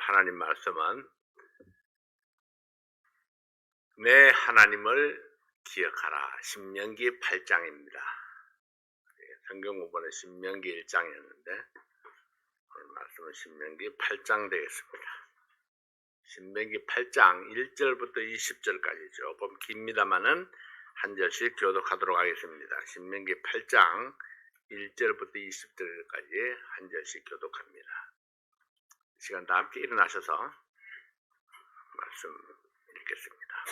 하나님 말씀은 내 하나님을 기억하라. 신명기 8장입니다. 성경 공부는 신명기 1장이었는데 오늘 말씀은 신명기 8장 되겠습니다. 신명기 8장 1절부터 20절까지 조금 깁니다만은 한 절씩 교독하도록 하겠습니다. 신명기 8장 1절부터 20절까지 한 절씩 교독합니다. 이 시간 다 함께 일어나셔서 말씀 읽겠습니다.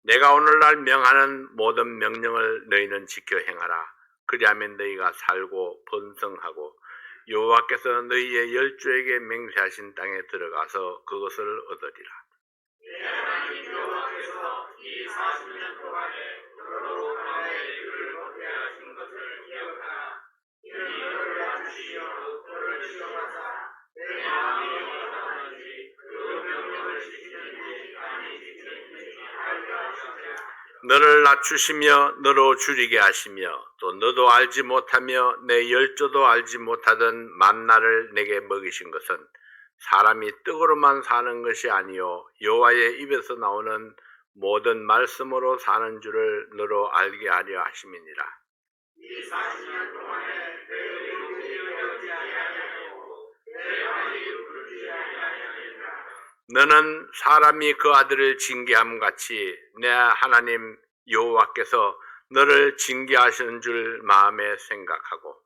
내가 오늘날 명하는 모든 명령을 너희는 지켜 행하라. 그리하면 너희가 살고 번성하고 여호와께서 너희의 열조에게 맹세하신 땅에 들어가서 그것을 얻으리라. 내 하나님 여호와께서 이 40년 동안에 너로 나의 일을 얻게 하신 것을 기억하라. 이는 너를 낮추시어 너를 시험하사 내 마음이 어떠한지 그 명령을 지키는지 아니 지키는지 알게 하시리라. 너를 낮추시며 너로 줄이게 하시며 또 너도 알지 못하며 내 열조도 알지 못하던 만나를 내게 먹이신 것은 사람이 떡으로만 사는 것이 아니요 여호와의 입에서 나오는 모든 말씀으로 사는 줄을 너로 알게 하려 하심이니라. 이 40년 동안에 내 이름을 기억하지 아니하였고 내 아이를 부르지 아니하였느니라. 너는 사람이 그 아들을 징계함 같이 내 하나님 여호와께서 너를 징계하시는 줄 마음에 생각하고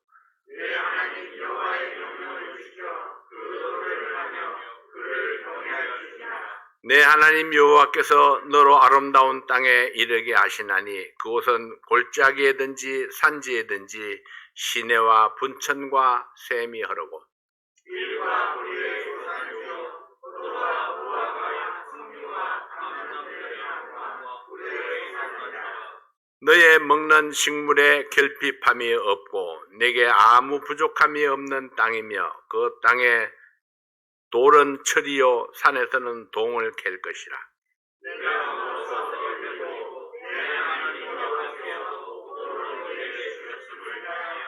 내 하나님 여호와의 명령을 지켜 그 노를 하며 그를 경외하시리라. 내 하나님 여호와께서 너로 아름다운 땅에 이르게 하시나니 그곳은 골짜기에든지 산지에든지 시내와 분천과 샘이 흐르고 일과 우리의 조상이요 포도와 무화과와 석류와 감람나무의 양과 우리의 산이라. 너의 먹는 식물에 결핍함이 없고 내게 아무 부족함이 없는 땅이며 그 땅에 돌은 철이요 산에서는 동을 캘 것이라. 내가 먹어서 걸리고 내 하나님 여호와께서 포도를 우리에게 주셨음을 위하여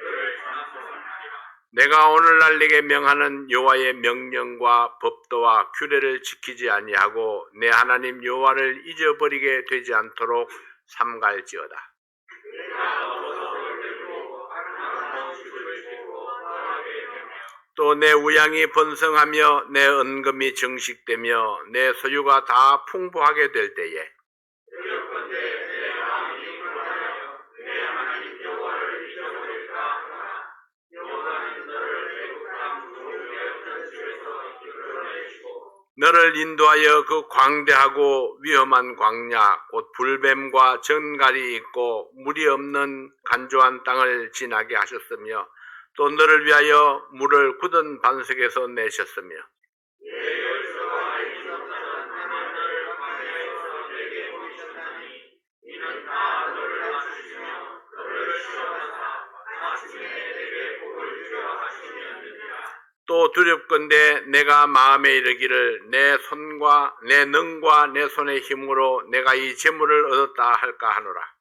그를 찬송하리라. 내가 오늘날 네게 명하는 여호와의 명령과 법도와 규례를 지키지 아니하고 내 하나님 여호와를 잊어버리게 되지 않도록 삼갈지어다. 내가 먹어서 걸리고 아름다운 집을 짓고 너하게 되며 또 내 우양이 번성하며 내 은금이 증식되며 내 소유가 다 풍부하게 될 때에 두렵건대 내 마음이 불안하여 내 하나님 여호와를 잊어버릴까 하노라. 여호와는 너를 애굽 땅 종류의 없는 집에서 이끌어내시고 너를 인도하여 그 광대하고 위험한 광야 곧 불뱀과 전갈이 있고 물이 없는 간조한 땅을 지나게 하셨으며 또 너를 위하여 물을 굳은 반석에서 내셨으며 내 열조가 알지 못하던 하나님을 광야에서 내게 보이셨나니 이는 다 너를 낮추시며 너를 시험하사 마침내 내게 복을 주려 하심이었느니라. 또 두렵건대 내가 마음에 이르기를 내 손과 내 능과 내 손의 힘으로 내가 이 재물을 얻었다 할까 하노라.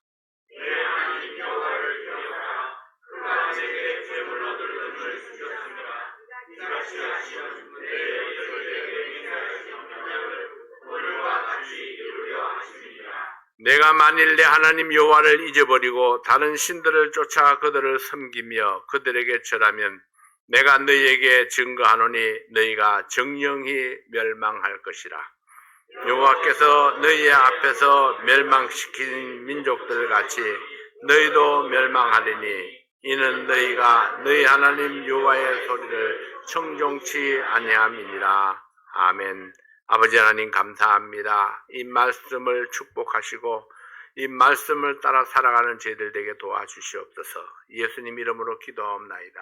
내 하나님 여호와를 기억하라. 그가 내게 재물 얻을 은을 주셨습니다. 이같이 하시면 내 열조에게 맹세하신 명령을 오늘과 같이 이루려 하심이니라. 내가 만일 내 하나님 여호와를 잊어버리고 다른 신들을 쫓아 그들을 섬기며 그들에게 절하면 내가 너희에게 증거하노니 너희가 정령히 멸망할 것이라. 여호와께서 너희의 앞에서 멸망시킨 민족들 같이 너희도 멸망하리니 이는 너희가 너희 하나님 여호와의 소리를 청종치 아니함이니라. 아멘. 아버지 하나님 감사합니다. 이 말씀을 축복하시고 이 말씀을 따라 살아가는 저희들 되게 도와주시옵소서. 예수님 이름으로 기도하옵나이다.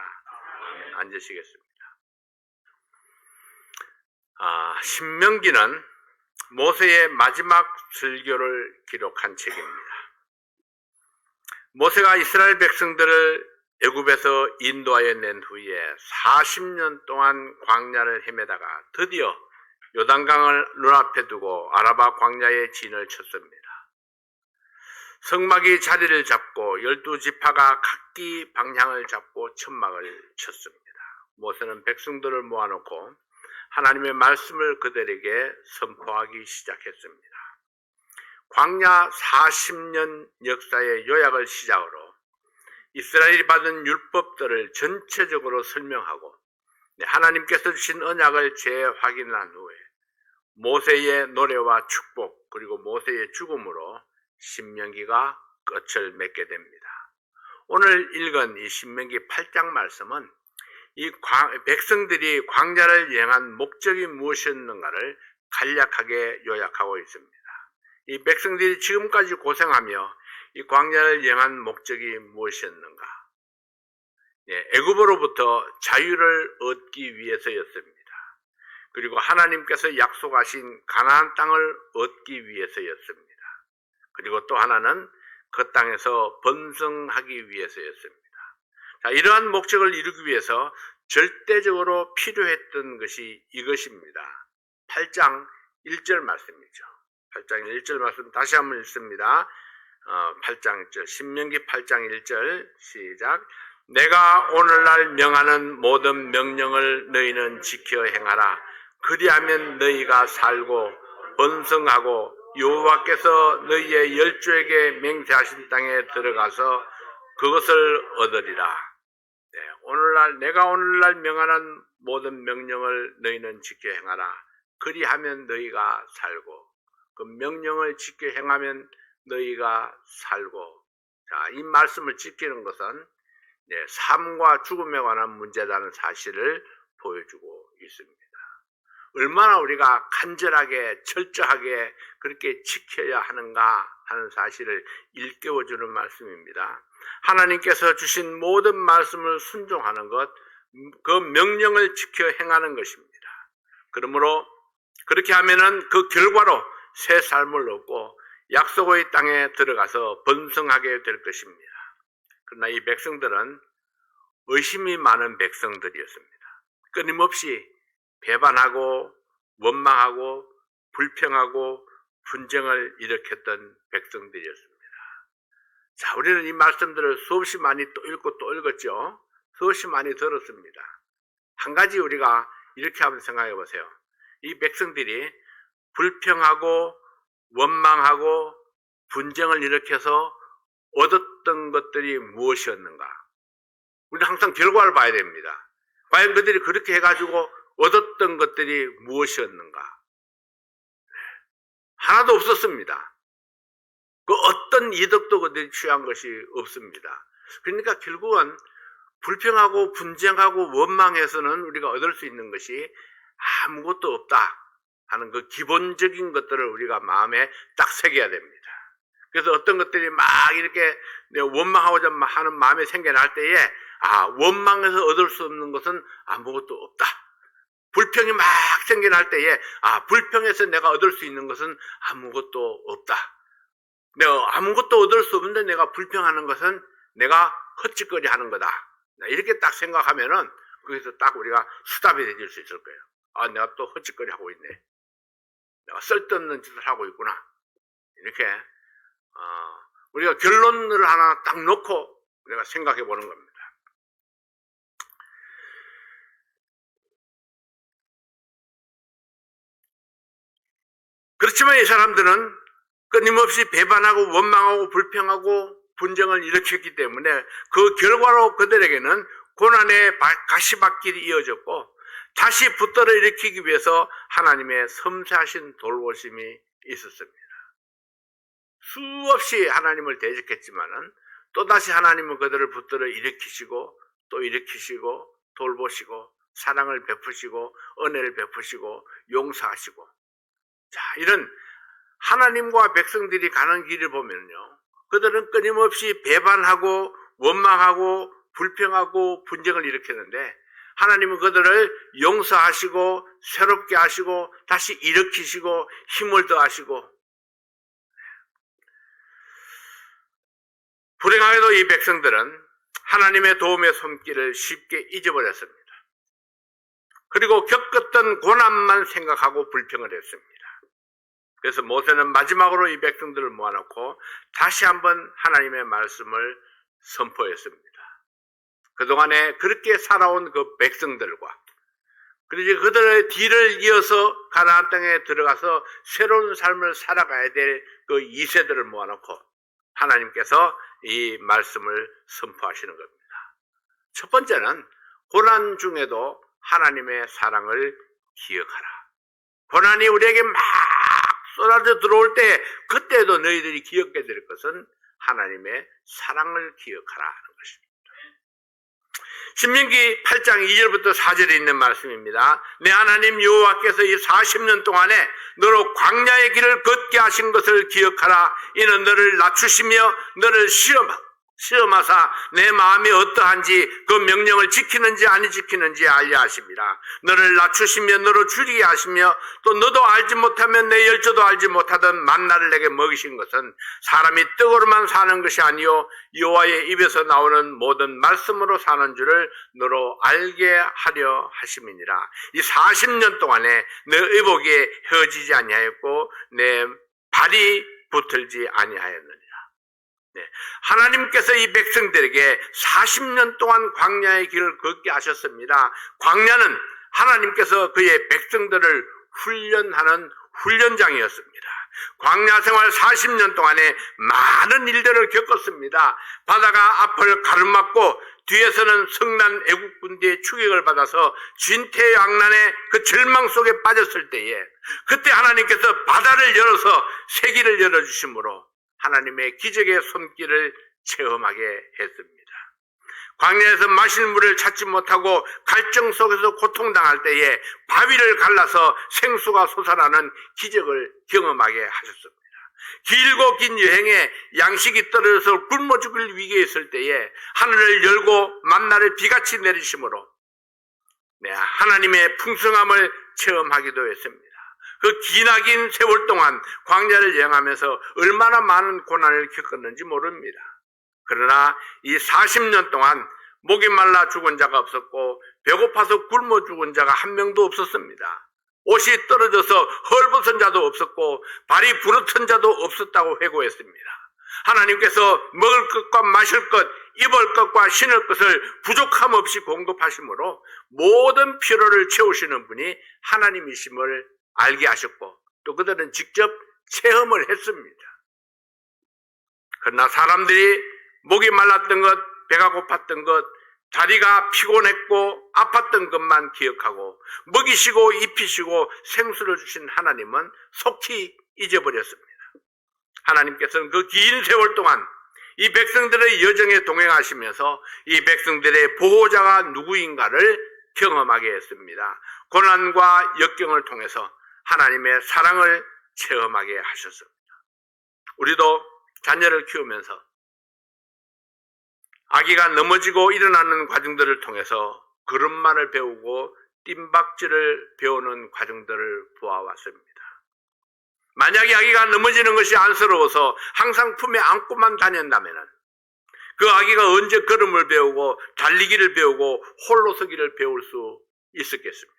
아멘. 앉으시겠습니다. 신명기는 모세의 마지막 설교를 기록한 책입니다. 모세가 이스라엘 백성들을 애굽에서 인도하여 낸 후에 40년 동안 광야를 헤매다가 드디어 요단강을 눈앞에 두고 아라바 광야에 진을 쳤습니다. 성막이 자리를 잡고 12지파가 각기 방향을 잡고 천막을 쳤습니다. 모세는 백성들을 모아놓고 하나님의 말씀을 그들에게 선포하기 시작했습니다. 광야 40년 역사의 요약을 시작으로 이스라엘이 받은 율법들을 전체적으로 설명하고 하나님께서 주신 언약을 재확인한 후에 모세의 노래와 축복 그리고 모세의 죽음으로 신명기가 끝을 맺게 됩니다. 오늘 읽은 이 신명기 8장 말씀은 이 백성들이 광야를 여행한 목적이 무엇이었는가를 간략하게 요약하고 있습니다. 이 백성들이 지금까지 고생하며 이 광야를 여행한 목적이 무엇이었는가? 애굽으로부터 자유를 얻기 위해서였습니다. 그리고 하나님께서 약속하신 가나안 땅을 얻기 위해서였습니다. 그리고 또 하나는 그 땅에서 번성하기 위해서였습니다. 자, 이러한 목적을 이루기 위해서 절대적으로 필요했던 것이 이것입니다. 8장 1절 말씀이죠. 8장 1절 말씀 다시 한번 읽습니다. 8장 1절 신명기 8장 1절 시작. 내가 오늘날 명하는 모든 명령을 너희는 지켜 행하라. 그리하면 너희가 살고 번성하고 여호와께서 너희의 열조에게 맹세하신 땅에 들어가서 그것을 얻으리라. 내가 오늘날 명하는 모든 명령을 너희는 지켜 행하라. 그리하면 너희가 살고 그 명령을 지켜 행하면 너희가 살고. 자, 이 말씀을 지키는 것은 삶과 죽음에 관한 문제라는 사실을 보여주고 있습니다. 얼마나 우리가 간절하게 철저하게 그렇게 지켜야 하는가 하는 사실을 일깨워주는 말씀입니다. 하나님께서 주신 모든 말씀을 순종하는 것, 그 명령을 지켜 행하는 것입니다. 그러므로 그렇게 하면은 그 결과로 새 삶을 얻고 약속의 땅에 들어가서 번성하게 될 것입니다. 그러나 이 백성들은 의심이 많은 백성들이었습니다. 끊임없이 배반하고 원망하고 불평하고 분쟁을 일으켰던 백성들이었습니다. 자, 우리는 이 말씀들을 수없이 많이 또 읽고 또 읽었죠. 수없이 많이 들었습니다. 한 가지 우리가 이렇게 한번 생각해 보세요. 이 백성들이 불평하고 원망하고 분쟁을 일으켜서 얻었던 것들이 무엇이었는가? 우리는 항상 결과를 봐야 됩니다. 과연 그들이 그렇게 해가지고 얻었던 것들이 무엇이었는가? 하나도 없었습니다. 그 어떤 이득도 그들이 취한 것이 없습니다. 그러니까 결국은 불평하고 분쟁하고 원망해서는 우리가 얻을 수 있는 것이 아무것도 없다 하는 그 기본적인 것들을 우리가 마음에 딱 새겨야 됩니다. 그래서 어떤 것들이 막 이렇게 원망하고자 하는 마음이 생겨날 때에 원망해서 얻을 수 없는 것은 아무것도 없다. 불평이 막 생겨날 때에 불평해서 내가 얻을 수 있는 것은 아무것도 없다. 내가 아무것도 얻을 수 없는데 내가 불평하는 것은 내가 헛짓거리 하는 거다. 이렇게 딱 생각하면은 거기서 딱 우리가 수답이 되질 수 있을 거예요. 내가 또 헛짓거리 하고 있네. 내가 쓸데없는 짓을 하고 있구나. 이렇게 우리가 결론을 하나 딱 놓고 우리가 생각해 보는 겁니다. 그렇지만 이 사람들은 끊임없이 배반하고 원망하고 불평하고 분쟁을 일으켰기 때문에 그 결과로 그들에게는 고난의 가시밭길이 이어졌고 다시 붙들어 일으키기 위해서 하나님의 섬세하신 돌보심이 있었습니다. 수없이 하나님을 대적했지만은 또다시 하나님은 그들을 붙들어 일으키시고 또 일으키시고 돌보시고 사랑을 베푸시고 은혜를 베푸시고 용서하시고. 자, 이런 하나님과 백성들이 가는 길을 보면요, 그들은 끊임없이 배반하고 원망하고 불평하고 분쟁을 일으켰는데 하나님은 그들을 용서하시고 새롭게 하시고 다시 일으키시고 힘을 더하시고. 불행하게도 이 백성들은 하나님의 도움의 손길을 쉽게 잊어버렸습니다. 그리고 겪었던 고난만 생각하고 불평을 했습니다. 그래서 모세는 마지막으로 이 백성들을 모아놓고 다시 한번 하나님의 말씀을 선포했습니다. 그동안에 그렇게 살아온 그 백성들과 그리고 이제 그들의 뒤를 이어서 가나안 땅에 들어가서 새로운 삶을 살아가야 될 그 2세들을 모아놓고 하나님께서 이 말씀을 선포하시는 겁니다. 첫 번째는 고난 중에도 하나님의 사랑을 기억하라. 고난이 우리에게 막 쏟아져 들어올 때 그때도 너희들이 기억해야 될 것은 하나님의 사랑을 기억하라 하는 것입니다. 신명기 8장 2절부터 4절에 있는 말씀입니다. 내 하나님 여호와께서 이 40년 동안에 너로 광야의 길을 걷게 하신 것을 기억하라. 이는 너를 낮추시며 너를 시험하사 내 마음이 어떠한지 그 명령을 지키는지 아니 지키는지 알려 하심이라. 너를 낮추시며 너로 줄이게 하시며 또 너도 알지 못하면 내 열조도 알지 못하던 만나를 내게 먹이신 것은 사람이 떡으로만 사는 것이 아니요 여호와의 입에서 나오는 모든 말씀으로 사는 줄을 너로 알게 하려 하심이니라. 이 40년 동안에 내 의복에 헤어지지 아니하였고 내 발이 붙들지 아니하였느니라. 네. 하나님께서 이 백성들에게 40년 동안 광야의 길을 걷게 하셨습니다. 광야는 하나님께서 그의 백성들을 훈련하는 훈련장이었습니다. 광야 생활 40년 동안에 많은 일들을 겪었습니다. 바다가 앞을 가로막고 뒤에서는 성난 애국 군대의 추격을 받아서 진퇴양난의 그 절망 속에 빠졌을 때에 그때 하나님께서 바다를 열어서 세기를 열어주심으로 하나님의 기적의 손길을 체험하게 했습니다. 광야에서 마실 물을 찾지 못하고 갈증 속에서 고통당할 때에 바위를 갈라서 생수가 솟아나는 기적을 경험하게 하셨습니다. 길고 긴 여행에 양식이 떨어져서 굶어 죽을 위기에 있을 때에 하늘을 열고 만나를 비같이 내리심으로 하나님의 풍성함을 체험하기도 했습니다. 그 기나긴 세월 동안 광야를 여행하면서 얼마나 많은 고난을 겪었는지 모릅니다. 그러나 이 40년 동안 목이 말라 죽은 자가 없었고 배고파서 굶어 죽은 자가 한 명도 없었습니다. 옷이 떨어져서 헐벗은 자도 없었고 발이 부러튼 자도 없었다고 회고했습니다. 하나님께서 먹을 것과 마실 것, 입을 것과 신을 것을 부족함 없이 공급하심으로 모든 필요를 채우시는 분이 하나님이심을 알게 하셨고 또 그들은 직접 체험을 했습니다. 그러나 사람들이 목이 말랐던 것, 배가 고팠던 것, 다리가 피곤했고 아팠던 것만 기억하고 먹이시고 입히시고 생수를 주신 하나님은 속히 잊어버렸습니다. 하나님께서는 그 긴 세월 동안 이 백성들의 여정에 동행하시면서 이 백성들의 보호자가 누구인가를 경험하게 했습니다. 고난과 역경을 통해서 하나님의 사랑을 체험하게 하셨습니다. 우리도 자녀를 키우면서 아기가 넘어지고 일어나는 과정들을 통해서 걸음마를 배우고 뜀박질을 배우는 과정들을 보아왔습니다. 만약에 아기가 넘어지는 것이 안쓰러워서 항상 품에 안고만 다닌다면 그 아기가 언제 걸음을 배우고 달리기를 배우고 홀로 서기를 배울 수 있었겠습니까?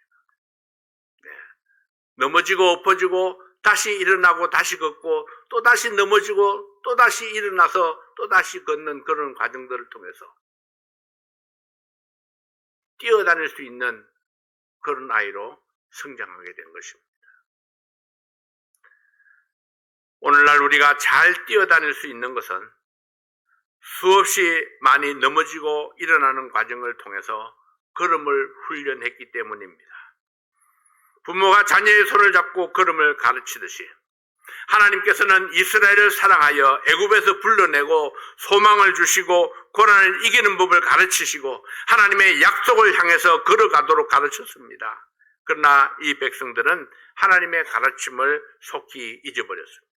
넘어지고 엎어지고 다시 일어나고 다시 걷고 또 다시 넘어지고 또 다시 일어나서 또 다시 걷는 그런 과정들을 통해서 뛰어다닐 수 있는 그런 아이로 성장하게 된 것입니다. 오늘날 우리가 잘 뛰어다닐 수 있는 것은 수없이 많이 넘어지고 일어나는 과정을 통해서 걸음을 훈련했기 때문입니다. 부모가 자녀의 손을 잡고 걸음을 가르치듯이 하나님께서는 이스라엘을 사랑하여 애굽에서 불러내고 소망을 주시고 고난을 이기는 법을 가르치시고 하나님의 약속을 향해서 걸어가도록 가르쳤습니다. 그러나 이 백성들은 하나님의 가르침을 속히 잊어버렸습니다.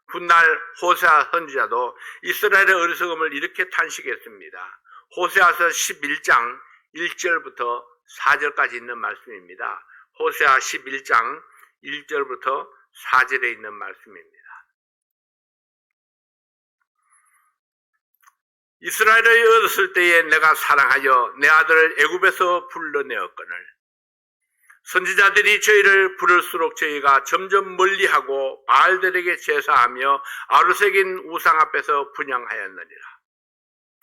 훗날 호세아 선지자도 이스라엘의 어리석음을 이렇게 탄식했습니다. 호세아서 11장 1절부터 4절까지 있는 말씀입니다. 호세아 11장 1절부터 4절에 있는 말씀입니다. 이스라엘을 얻었을 때에 내가 사랑하여 내 아들을 애굽에서 불러내었거늘 선지자들이 저희를 부를수록 저희가 점점 멀리하고 바알들에게 제사하며 아루색인 우상 앞에서 분향하였느니라.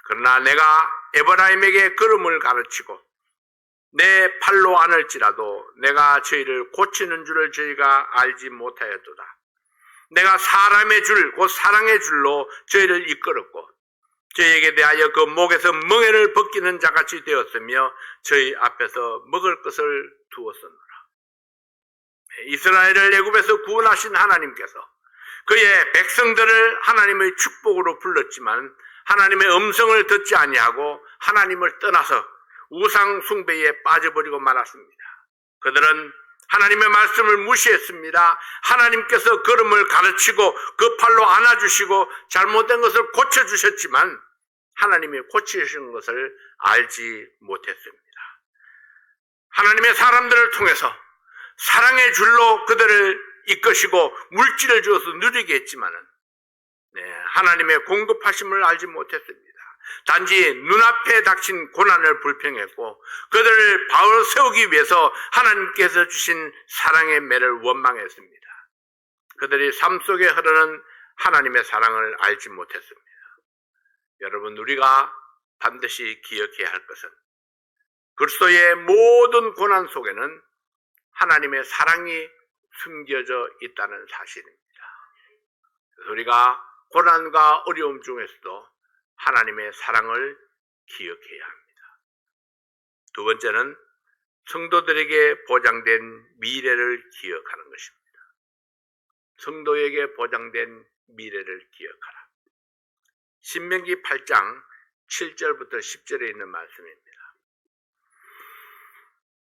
그러나 내가 에브라임에게 걸음을 가르치고 내 팔로 안을지라도 내가 저희를 고치는 줄을 저희가 알지 못하였도다. 내가 사람의 줄, 곧 사랑의 줄로 저희를 이끌었고 저희에게 대하여 그 목에서 멍에를 벗기는 자같이 되었으며 저희 앞에서 먹을 것을 두었었노라. 이스라엘을 애굽에서 구원하신 하나님께서 그의 백성들을 하나님의 축복으로 불렀지만 하나님의 음성을 듣지 아니하고 하나님을 떠나서 우상 숭배에 빠져버리고 말았습니다. 그들은 하나님의 말씀을 무시했습니다. 하나님께서 걸음을 가르치고 그 팔로 안아주시고 잘못된 것을 고쳐주셨지만 하나님이 고치시는 것을 알지 못했습니다. 하나님의 사람들을 통해서 사랑의 줄로 그들을 이끄시고 물질을 주어서 누리게 했지만은 하나님의 공급하심을 알지 못했습니다. 단지 눈앞에 닥친 고난을 불평했고 그들을 바로 세우기 위해서 하나님께서 주신 사랑의 매를 원망했습니다. 그들이 삶 속에 흐르는 하나님의 사랑을 알지 못했습니다. 여러분, 우리가 반드시 기억해야 할 것은 그리스도의 모든 고난 속에는 하나님의 사랑이 숨겨져 있다는 사실입니다. 그래서 우리가 고난과 어려움 중에서도 하나님의 사랑을 기억해야 합니다. 두 번째는 성도들에게 보장된 미래를 기억하는 것입니다. 성도에게 보장된 미래를 기억하라. 신명기 8장 7절부터 10절에 있는 말씀입니다.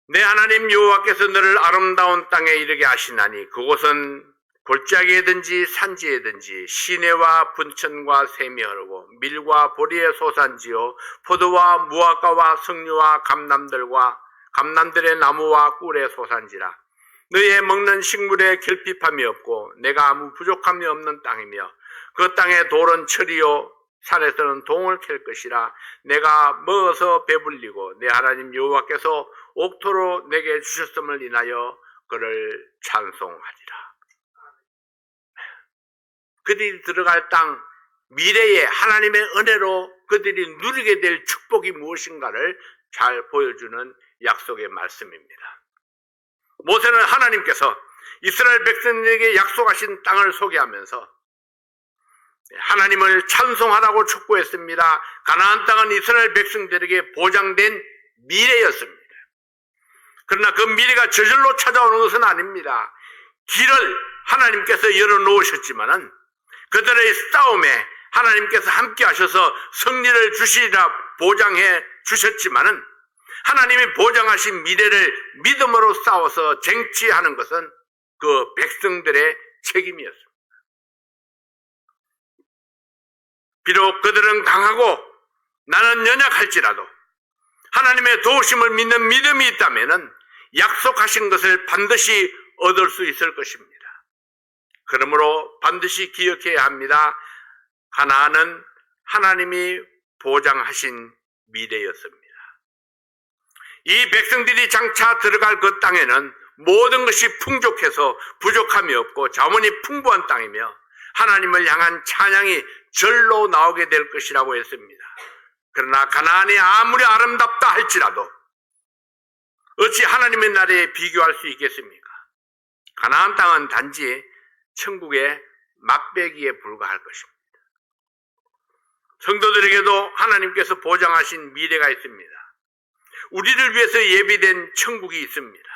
내 하나님 여호와께서 너를 아름다운 땅에 이르게 하시나니 그곳은 골짜기에든지 산지에든지 시내와 분천과 샘이 흐르고 밀과 보리의 소산지요 포도와 무화과와 석류와 감람들의 나무와 꿀의 소산지라. 너희의 먹는 식물에 결핍함이 없고 내가 아무 부족함이 없는 땅이며 그 땅의 돌은 철이요 산에서는 동을 캘 것이라. 내가 먹어서 배불리고 내 하나님 여호와께서 옥토로 내게 주셨음을 인하여 그를 찬송하리라. 그들이 들어갈 땅 미래에 하나님의 은혜로 그들이 누리게 될 축복이 무엇인가를 잘 보여주는 약속의 말씀입니다. 모세는 하나님께서 이스라엘 백성에게 약속하신 땅을 소개하면서 하나님을 찬송하라고 촉구했습니다. 가나안 땅은 이스라엘 백성들에게 보장된 미래였습니다. 그러나 그 미래가 저절로 찾아오는 것은 아닙니다. 길을 하나님께서 열어놓으셨지만은 그들의 싸움에 하나님께서 함께 하셔서 승리를 주시리라 보장해 주셨지만은 하나님이 보장하신 미래를 믿음으로 싸워서 쟁취하는 것은 그 백성들의 책임이었습니다. 비록 그들은 강하고 나는 연약할지라도 하나님의 도우심을 믿는 믿음이 있다면은 약속하신 것을 반드시 얻을 수 있을 것입니다. 그러므로 반드시 기억해야 합니다. 가나안은 하나님이 보장하신 미래였습니다. 이 백성들이 장차 들어갈 그 땅에는 모든 것이 풍족해서 부족함이 없고 자원이 풍부한 땅이며 하나님을 향한 찬양이 절로 나오게 될 것이라고 했습니다. 그러나 가나안이 아무리 아름답다 할지라도 어찌 하나님의 나라에 비교할 수 있겠습니까? 가나안 땅은 단지 천국의 맛배기에 불과할 것입니다. 성도들에게도 하나님께서 보장하신 미래가 있습니다. 우리를 위해서 예비된 천국이 있습니다.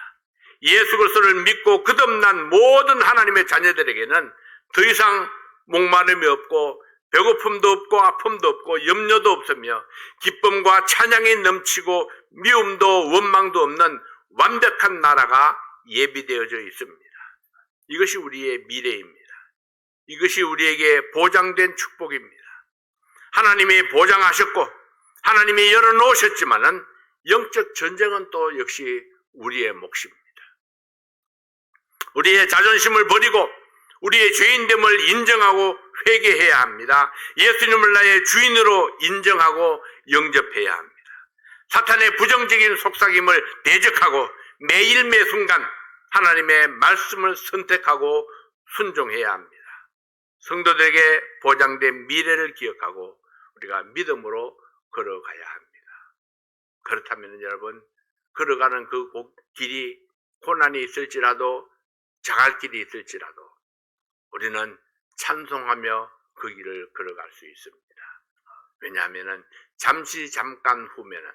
예수 그리스도를 믿고 거듭난 모든 하나님의 자녀들에게는 더 이상 목마름이 없고 배고픔도 없고 아픔도 없고 염려도 없으며 기쁨과 찬양이 넘치고 미움도 원망도 없는 완벽한 나라가 예비되어져 있습니다. 이것이 우리의 미래입니다. 이것이 우리에게 보장된 축복입니다. 하나님이 보장하셨고 하나님이 열어놓으셨지만은 영적 전쟁은 또 역시 우리의 몫입니다. 우리의 자존심을 버리고 우리의 죄인됨을 인정하고 회개해야 합니다. 예수님을 나의 주인으로 인정하고 영접해야 합니다. 사탄의 부정적인 속삭임을 대적하고 매일 매순간 하나님의 말씀을 선택하고 순종해야 합니다. 성도들에게 보장된 미래를 기억하고 우리가 믿음으로 걸어가야 합니다. 그렇다면 여러분, 걸어가는 그 길이 고난이 있을지라도 자갈 길이 있을지라도 우리는 찬송하며 그 길을 걸어갈 수 있습니다. 왜냐하면 잠깐 후면은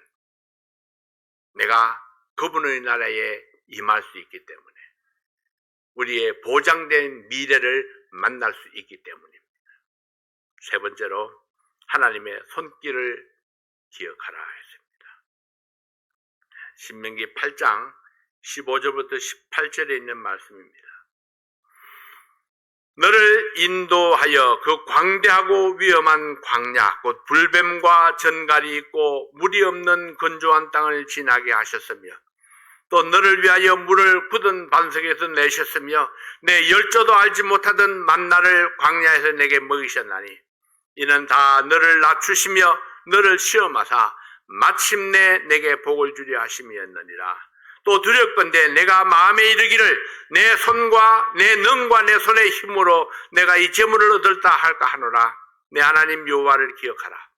내가 그분의 나라에 임할 수 있기 때문에 우리의 보장된 미래를 만날 수 있기 때문입니다. 세 번째로 하나님의 손길을 기억하라 했습니다. 신명기 8장 15절부터 18절에 있는 말씀입니다. 너를 인도하여 그 광대하고 위험한 광야 곧 불뱀과 전갈이 있고 물이 없는 건조한 땅을 지나게 하셨으며 또 너를 위하여 물을 굳은 반석에서 내셨으며 내 열조도 알지 못하던 만나를 광야에서 내게 먹이셨나니 이는 다 너를 낮추시며 너를 시험하사 마침내 내게 복을 주려 하심이었느니라. 또 두렵건대 내가 마음에 이르기를 내 손과 내 능과 내 손의 힘으로 내가 이 재물을 얻을다 할까 하노라. 내 하나님 여호와를 기억하라.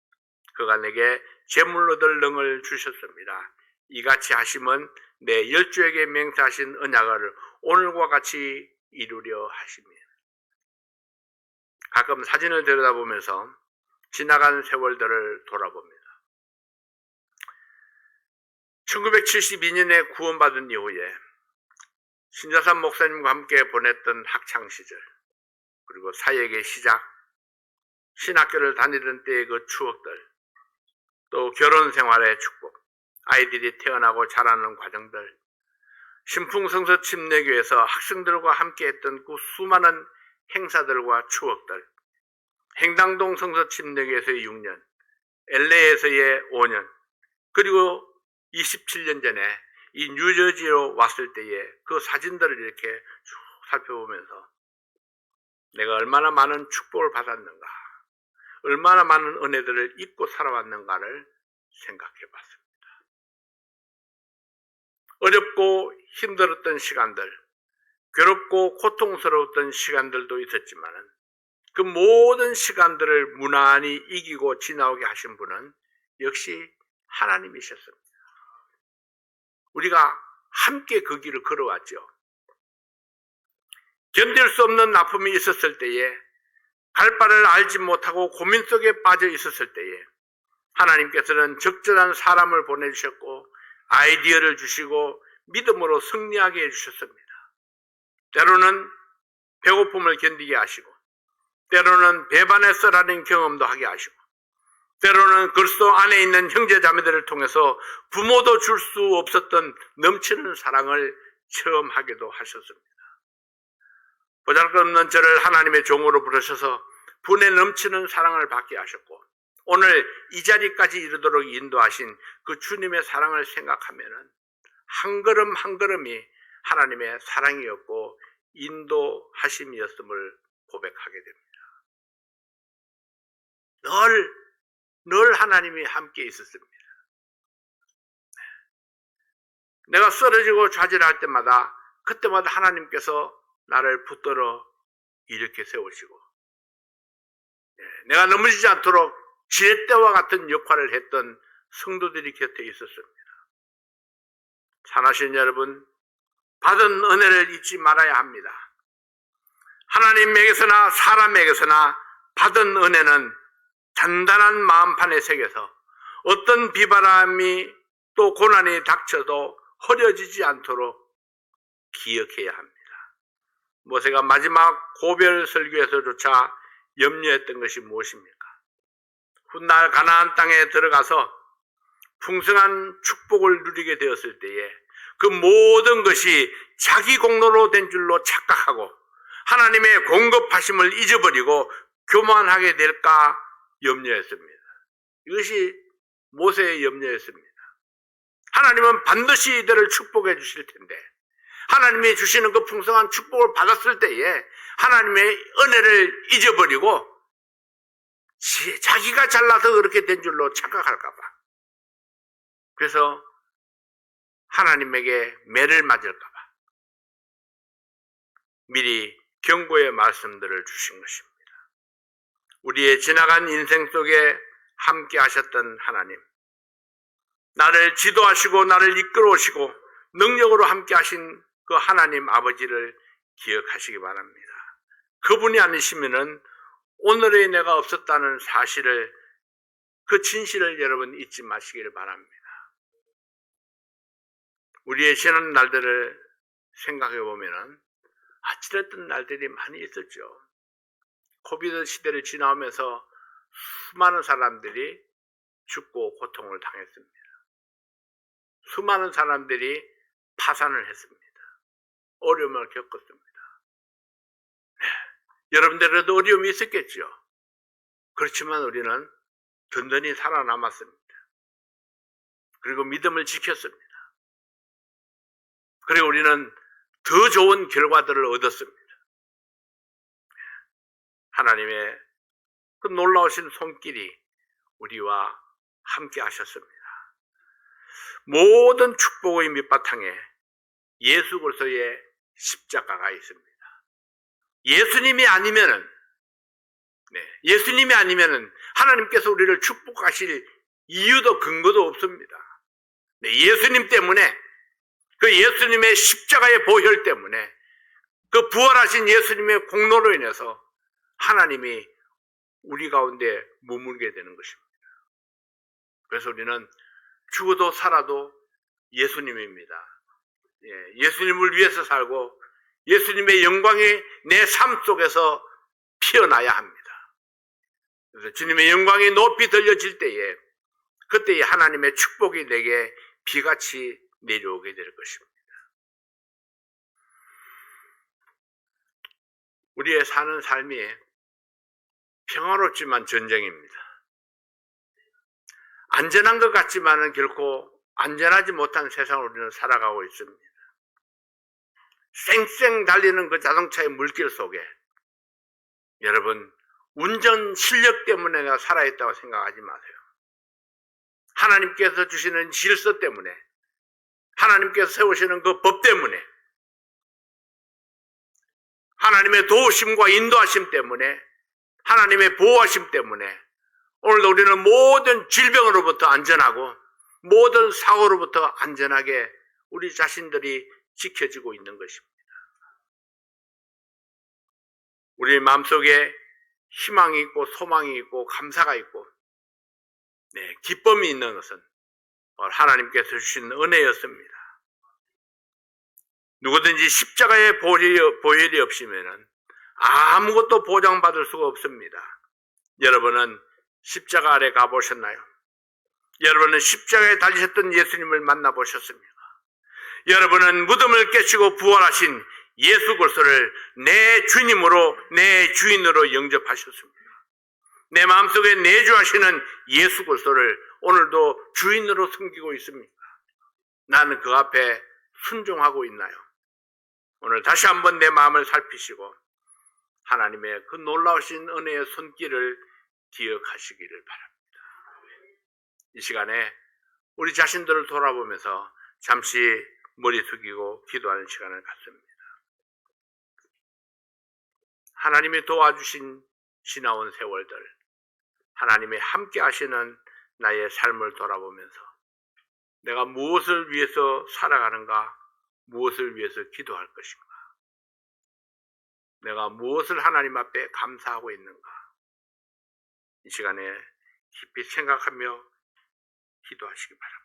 그가 내게 재물 얻을 능을 주셨습니다. 이같이 하심은 내 열조에게 맹세하신 언약을 오늘과 같이 이루려 하심이에요. 가끔 사진을 들여다보면서 지나간 세월들을 돌아봅니다. 1972년에 구원받은 이후에 신자삼 목사님과 함께 보냈던 학창시절, 그리고 사역의 시작, 신학교를 다니던 때의 그 추억들, 또 결혼생활의 축복, 아이들이 태어나고 자라는 과정들, 신풍성서 침례교에서 학생들과 함께 했던 그 수많은 행사들과 추억들, 행당동 성서 침례교에서의 6년, LA에서의 5년, 그리고 27년 전에 이 뉴저지로 왔을 때의 그 사진들을 이렇게 쭉 살펴보면서 내가 얼마나 많은 축복을 받았는가, 얼마나 많은 은혜들을 잊고 살아왔는가를 생각해 봤습니다. 어렵고 힘들었던 시간들, 괴롭고 고통스러웠던 시간들도 있었지만 그 모든 시간들을 무난히 이기고 지나오게 하신 분은 역시 하나님이셨습니다. 우리가 함께 그 길을 걸어왔죠. 견딜 수 없는 아픔이 있었을 때에, 갈 바를 알지 못하고 고민 속에 빠져 있었을 때에 하나님께서는 적절한 사람을 보내주셨고 아이디어를 주시고 믿음으로 승리하게 해주셨습니다. 때로는 배고픔을 견디게 하시고, 때로는 배반의 썰하는 경험도 하게 하시고, 때로는 글속 안에 있는 형제자매들을 통해서 부모도 줄 수 없었던 넘치는 사랑을 체험하기도 하셨습니다. 보잘것없는 저를 하나님의 종으로 부르셔서 분에 넘치는 사랑을 받게 하셨고, 오늘 이 자리까지 이르도록 인도하신 그 주님의 사랑을 생각하면은 한 걸음 한 걸음이 하나님의 사랑이었고 인도하심이었음을 고백하게 됩니다. 늘 하나님이 함께 있었습니다. 내가 쓰러지고 좌절할 때마다 그때마다 하나님께서 나를 붙들어 일으켜 세우시고, 내가 넘어지지 않도록 지렛대와 같은 역할을 했던 성도들이 곁에 있었습니다. 사랑하시는 여러분, 받은 은혜를 잊지 말아야 합니다. 하나님에게서나 사람에게서나 받은 은혜는 단단한 마음판에 새겨서 어떤 비바람이 또 고난이 닥쳐도 흐려지지 않도록 기억해야 합니다. 모세가 마지막 고별 설교에서조차 염려했던 것이 무엇입니까? 훗날 가나안 땅에 들어가서 풍성한 축복을 누리게 되었을 때에 그 모든 것이 자기 공로로 된 줄로 착각하고 하나님의 공급하심을 잊어버리고 교만하게 될까 염려했습니다. 이것이 모세의 염려였습니다. 하나님은 반드시 이들을 축복해 주실 텐데, 하나님이 주시는 그 풍성한 축복을 받았을 때에 하나님의 은혜를 잊어버리고 자기가 잘나서 그렇게 된 줄로 착각할까 봐, 그래서 하나님에게 매를 맞을까 봐 미리 경고의 말씀들을 주신 것입니다. 우리의 지나간 인생 속에 함께 하셨던 하나님, 나를 지도하시고 나를 이끌어오시고 능력으로 함께 하신 그 하나님 아버지를 기억하시기 바랍니다. 그분이 아니시면은 오늘의 내가 없었다는 사실을, 그 진실을 여러분 잊지 마시기를 바랍니다. 우리의 지난 날들을 생각해 보면은 아찔했던 날들이 많이 있었죠. 코비드 시대를 지나오면서 수많은 사람들이 죽고 고통을 당했습니다. 수많은 사람들이 파산을 했습니다. 어려움을 겪었습니다. 여러분들에도 어려움이 있었겠죠. 그렇지만 우리는 든든히 살아남았습니다. 그리고 믿음을 지켰습니다. 그리고 우리는 더 좋은 결과들을 얻었습니다. 하나님의 그 놀라우신 손길이 우리와 함께 하셨습니다. 모든 축복의 밑바탕에 예수 그리스도의 십자가가 있습니다. 예수님이 아니면은, 예수님이 아니면은 하나님께서 우리를 축복하실 이유도 근거도 없습니다. 예수님 때문에, 그 예수님의 십자가의 보혈 때문에, 그 부활하신 예수님의 공로로 인해서 하나님이 우리 가운데 머물게 되는 것입니다. 그래서 우리는 죽어도 살아도 예수님입니다. 예수님을 위해서 살고 예수님의 영광이 내 삶 속에서 피어나야 합니다. 그래서 주님의 영광이 높이 들려질 때에, 그때에 하나님의 축복이 내게 비같이 내려오게 될 것입니다. 우리의 사는 삶이 평화롭지만 전쟁입니다. 안전한 것 같지만은 결코 안전하지 못한 세상을 우리는 살아가고 있습니다. 쌩쌩 달리는 그 자동차의 물길 속에 여러분, 운전 실력 때문에 내가 살아있다고 생각하지 마세요. 하나님께서 주시는 질서 때문에, 하나님께서 세우시는 그 법 때문에, 하나님의 도우심과 인도하심 때문에, 하나님의 보호하심 때문에 오늘도 우리는 모든 질병으로부터 안전하고 모든 사고로부터 안전하게 우리 자신들이 지켜지고 있는 것입니다. 우리 마음속에 희망이 있고 소망이 있고 감사가 있고 기쁨이 있는 것은 하나님께서 주신 은혜였습니다. 누구든지 십자가의 보혈이 없으면 아무것도 보장받을 수가 없습니다. 여러분은 십자가 아래 가보셨나요? 여러분은 십자가에 달리셨던 예수님을 만나보셨습니까? 여러분은 무덤을 깨치고 부활하신 예수 그리스도를 내 주님으로, 내 주인으로 영접하셨습니다. 내 마음속에 내주하시는 예수 그리스도를 오늘도 주인으로 섬기고 있습니까? 나는 그 앞에 순종하고 있나요? 오늘 다시 한번 내 마음을 살피시고 하나님의 그 놀라우신 은혜의 손길을 기억하시기를 바랍니다. 이 시간에 우리 자신들을 돌아보면서 잠시 머리 숙이고 기도하는 시간을 갖습니다. 하나님이 도와주신 지나온 세월들, 하나님이 함께 하시는 나의 삶을 돌아보면서 내가 무엇을 위해서 살아가는가, 무엇을 위해서 기도할 것인가, 내가 무엇을 하나님 앞에 감사하고 있는가, 이 시간에 깊이 생각하며 기도하시기 바랍니다.